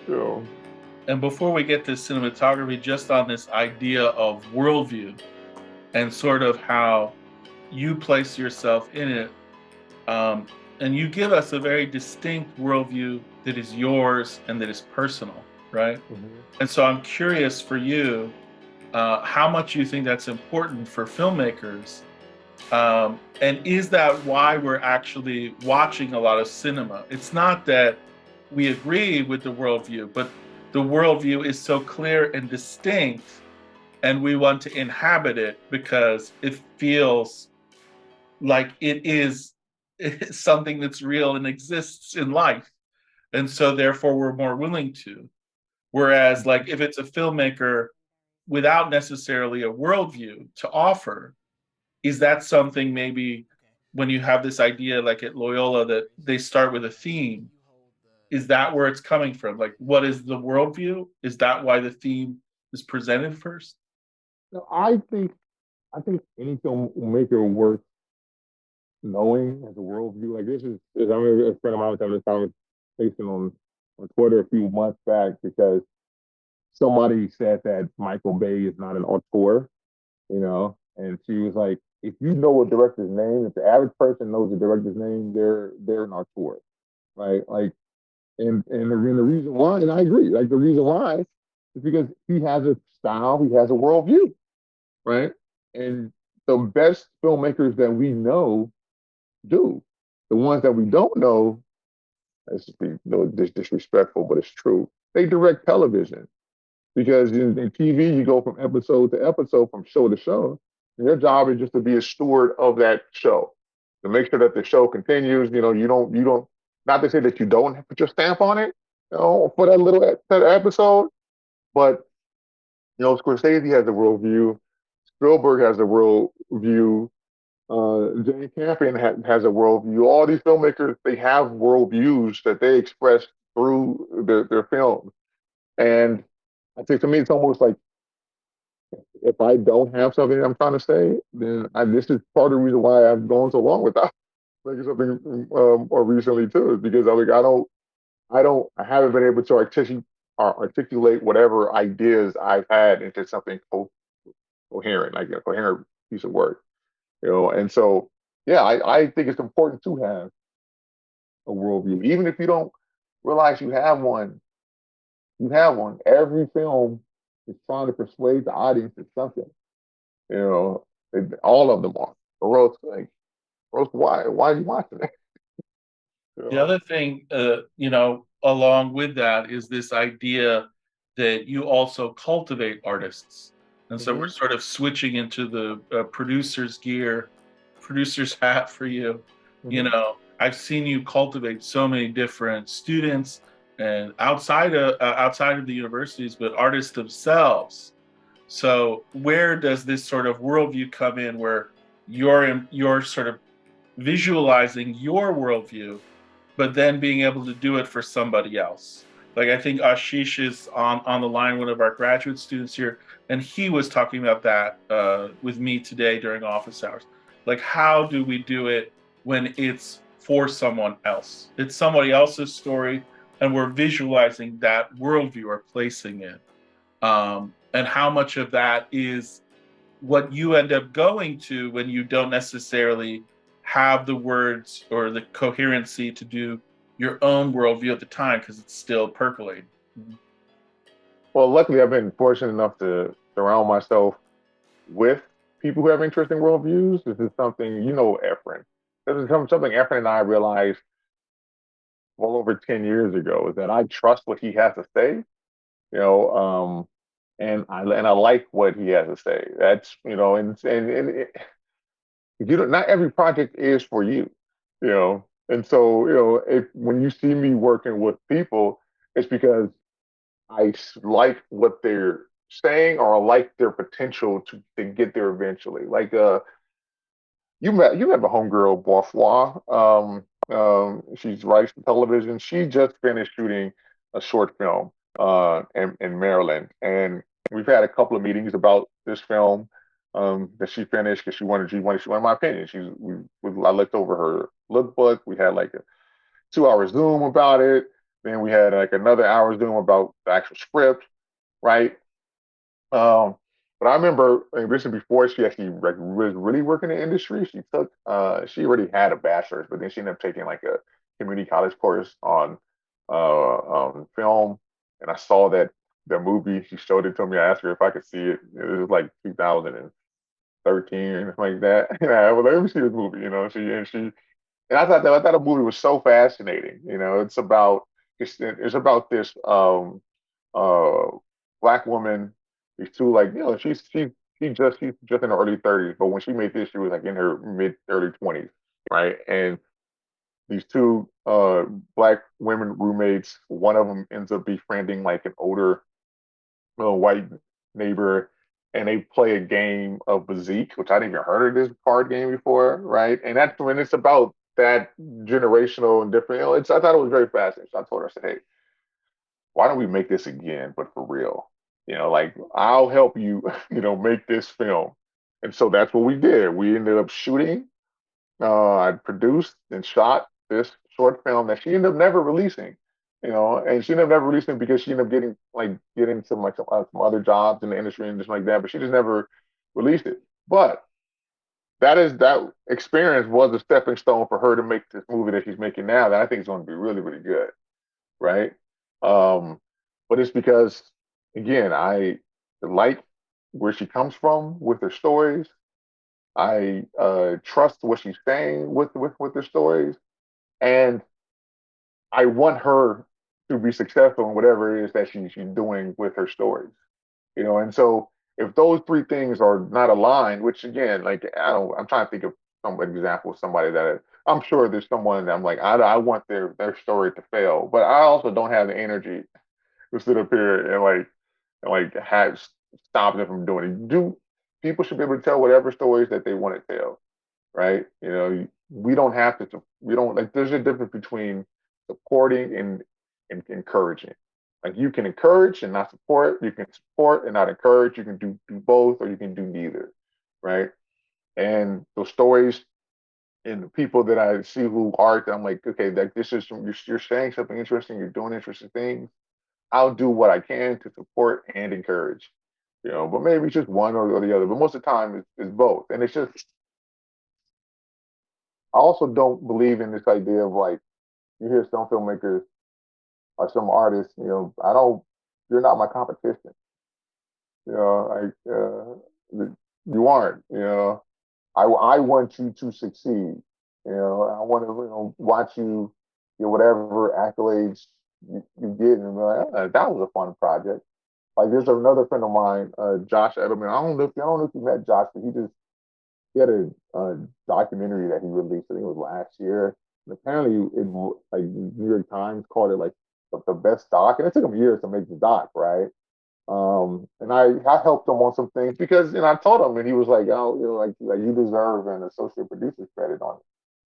You know, And before we get to cinematography, just on this idea of worldview and sort of how you place yourself in it, um, and you give us a very distinct worldview that is yours and that is personal, right? mhm. And so I'm curious for you, how much you think that's important for filmmakers. And is that why we're actually watching a lot of cinema? It's not that we agree with the worldview, but the worldview is so clear and distinct, and we want to inhabit it because it feels like it is something that's real and exists in life. And so, therefore, we're more willing to. Whereas, like, if it's a filmmaker without necessarily a worldview to offer, is that something maybe when you have this idea like at Loyola that they start with a theme, is that where it's coming from? Like, what is the worldview? Is that why the theme is presented first? No, I think any filmmaker worth knowing as a worldview. Like I mean, a friend of mine was having this conversation on Twitter a few months back because somebody said that Michael Bay is not an auteur, and she was like, if you know a director's name, if the average person knows the director's name, they're an auteur, right? Like, and the reason why, and I agree, like the reason why is because he has a style, he has a worldview, right? And the best filmmakers that we know do. The ones that we don't know, that's disrespectful, but it's true. They direct television because in TV you go from episode to episode, from show to show. And their job is just to be a steward of that show, to make sure that the show continues. You don't. Not to say that you don't put your stamp on it, for that episode, but Scorsese has a worldview, Spielberg has a worldview, Jane Campion has a worldview. All these filmmakers, they have worldviews that they express through their films. And I think to me, it's almost like if I don't have something I'm trying to say, then this is part of the reason why I've gone so long without making something more recently too, is because I haven't been able to articulate whatever ideas I've had into something coherent, like a coherent piece of work. And so yeah, I think it's important to have a worldview. Even if you don't realize you have one. Every film is trying to persuade the audience of something. You know, all of them are. Or else, like, or else why are you watching it? You The know? other thing, along with that is this idea that you also cultivate artists. And so we're Mm-hmm. sort of switching into the producer's gear, producer's hat for you. Mm-hmm. I've seen you cultivate so many different students and outside of the universities, but artists themselves. So where does this sort of worldview come in, where you're sort of visualizing your worldview, but then being able to do it for somebody else? Like I think Ashish is on the line, one of our graduate students here, and he was talking about that with me today during office hours. Like, how do we do it when it's for someone else? It's somebody else's story, and we're visualizing that worldview or placing it. And how much of that is what you end up going to when you don't necessarily have the words or the coherency to do your own worldview at the time because it's still percolating. Well, luckily, I've been fortunate enough to surround myself with people who have interesting worldviews. This is something, Efren. This is something Efren and I realized well over 10 years ago, is that I trust what he has to say, you know, and I like what he has to say. That's, and you don't, not every project is for you, and so, if when you see me working with people, it's because like what they're saying, or I like their potential to get there eventually. Like you met a homegirl Bourgeois. She's writes for television. She just finished shooting a short film in Maryland, and we've had a couple of meetings about this film that she finished because she wanted my opinion. I looked over her lookbook. We had like a 2 hour Zoom about it. Then we had like another hour Zoom about the actual script, right? Um, but I remember, and this is before she actually like was really working in the industry. She already had a bachelor's, but then she ended up taking like a community college course on film. And I saw that the movie. She showed it to me. I asked her if I could see it. It was like 2013 or anything like that. And I was like, let me see this movie. And I thought the movie was so fascinating. It's about this uh black woman. These two like she's just in her early 30s, but when she made this, she was like in her mid early 20s, right? And these two black women roommates, one of them ends up befriending like an older white neighbor, and they play a game of Bezique, which I'd even heard of this card game before, right? And that's when it's about that generational and different. I thought it was very fascinating. So I told her, I said, hey, why don't we make this again, but for real? Like I'll help you, make this film. And so that's what we did. We ended up shooting. I produced and shot this short film that she ended up never releasing. And she ended up never releasing because she ended up getting some other jobs in the industry and just like that. But she just never released it. But that experience was a stepping stone for her to make this movie that she's making now that I think is going to be really, really good, right? Um, but it's because, again, I like where she comes from with her stories. I trust what she's saying with her stories, and I want her to be successful in whatever it is that she's doing with her stories. And so if those three things are not aligned, which again, like I'm trying to think of some example of somebody I'm sure there's someone that I'm like, I want their story to fail, but I also don't have the energy to sit up here and have stop them from doing it. Do People should be able to tell whatever stories that they want to tell, right? We don't have to. We don't like. There's a difference between supporting and encouraging. Like you can encourage and not support. You can support and not encourage. You can do both, or you can do neither, right? And those stories and the people that I see who are, I'm like, okay, that this is you're saying something interesting. You're doing interesting things. I'll do what I can to support and encourage. But maybe it's just one or the other. But most of the time, it's both. And it's just I also don't believe in this idea of like you hear some filmmakers or some artists, I don't. You're not my competition. You aren't. I want you to succeed. I want to watch you get whatever accolades you get, and be like, that was a fun project. Like there's another friend of mine, Josh Edelman. I don't know if you met Josh, but he had a documentary that he released. I think it was last year. And apparently, like New York Times called it like the best doc, and it took him years to make the doc, right? And I helped him on some things because I told him, and he was like, oh, like you deserve an associate producer's credit on it.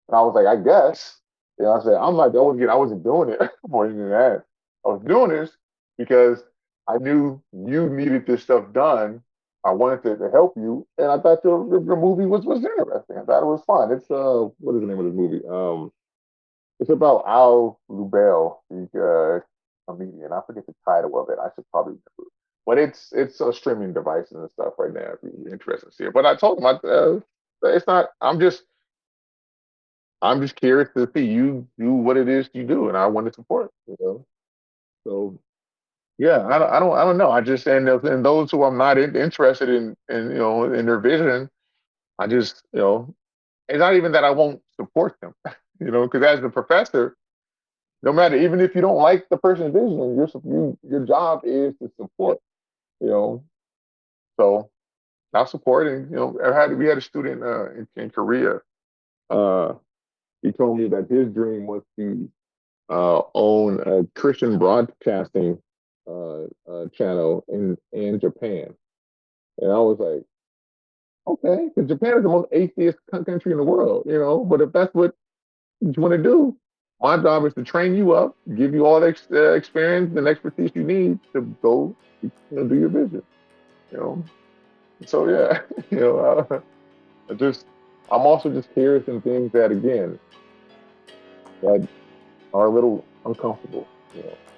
And I was like, I guess. I said, I wasn't doing it for any of that. I was doing this because I knew you needed this stuff done. I wanted to help you, and I thought your movie was interesting. I thought it was fun. It's what is the name of this movie? It's about Al Lubell, the comedian. I forget the title of it. I should probably remember. But it's a streaming devices and stuff right now if you're interested to see it. But I told him it's not. I'm just curious to see you do what it is you do, and I want to support. So yeah, I don't know. I just and those who I'm not interested in in their vision, I just it's not even that I won't support them, because as the professor, no matter even if you don't like the person's vision, your job is to support. You know, so I'll support. And we had a student in Korea. Uh, he told me that his dream was to own a Christian broadcasting channel in Japan. And I was like, okay, because Japan is the most atheist country in the world, But if that's what you want to do, my job is to train you up, give you all the experience and expertise you need to go, do your business, you know. So yeah, I just I'm also just curious in things that again that are a little uncomfortable. You know.